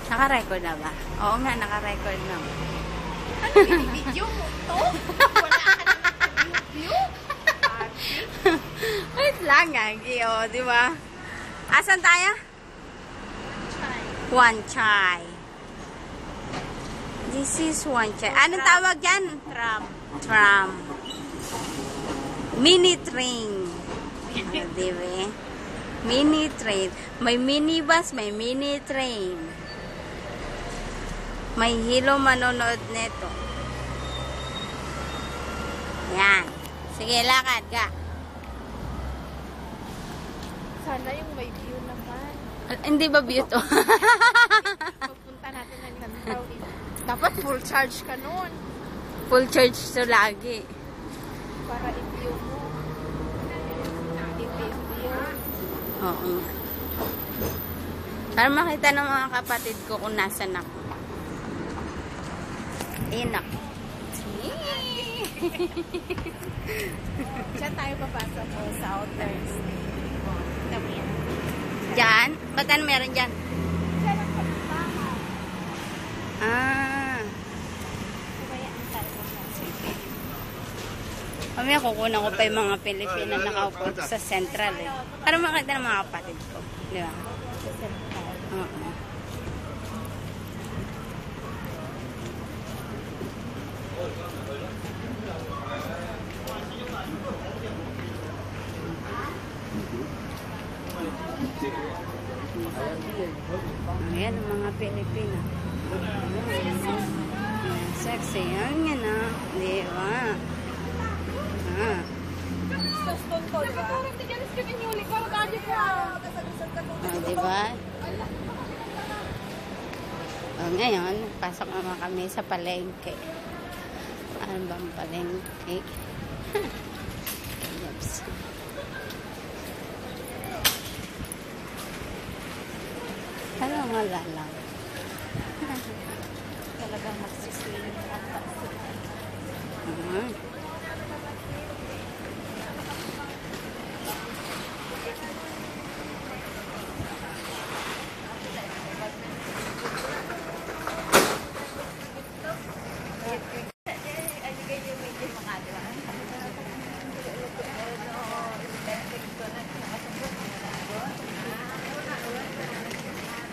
Naka-record na ba? Oo nga, naka-record na. Ano binibidyo mo to? Wala ka na nag-view? Wait lang, Gagi. O, di ba? Asan tayo? Wan Chai. This is Wan Chai. Anong tawag yan? Tram. Tram. Mini train. Di ba? Mini train. May minibus, may mini train. May hilo manonood neto. Yan. Sige, lakad ka. Sana yung may view naman. Hindi ba view to? Pagpunta natin ng Lantaw. Dapat full charge ka noon. Full charge to lagi. Para i-view mo. I-view. Oo. Para makita ng mga kapatid ko kung nasan ako. Inak. Diyan tayo papasok po sa Outers. Diyan? Ba't ano meron dyan? Diyan ang pagpapahan. Ah. Kaya ang tayo mo. Kami kukunan ko pa yung mga Pilipina na nakaupo sa Central eh. Para makita ng mga kapatid ko. Di ba? Sa Central. Oo. Ayan ang mga Pilipina. Sexy. Yan yan ah. Di ba? Ah. Di ba? Ngayon, pasok naman kami sa palengke. Ano bang palengke? Oops. Ano wala lang. Talagang magsiswimming ang taas.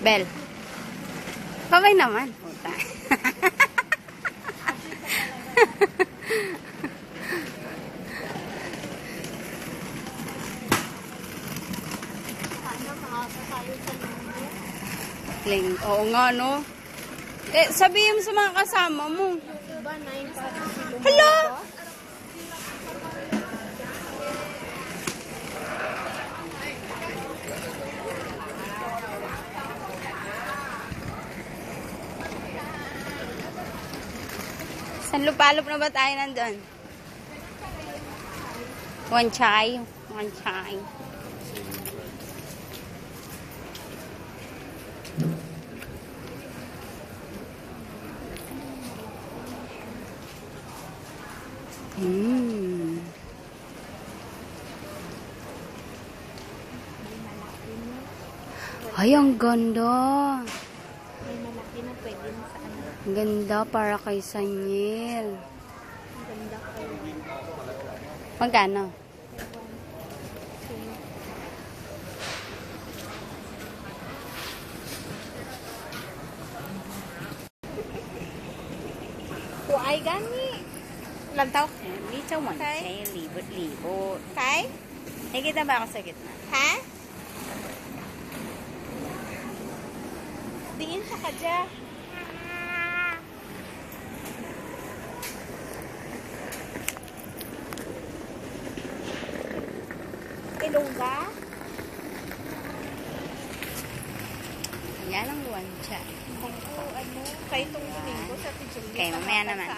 Bel. Kamay naman. Puta. Oo nga, no? Eh, sabihin mo sa mga kasama mo. Diba, 9 pa rin. Hala! San lupalop na ba tayo nandun? Wan Chai. Wan Chai. Ay, ang ganda. May malaki na pwede na sa ano. Ganda para kay Sanyel. Ang ganda kayo. Magkano? Kuay gani. Lantaw. Dito mo. Okay. Libot-libot. Kay? Nakikita ba ako sa gitna? Ha? Tingin sa kadya. Ilongga? Yan ang Wan Chai. Ano? Kay itong domingo sa Tijulia. Okay, mamaya naman.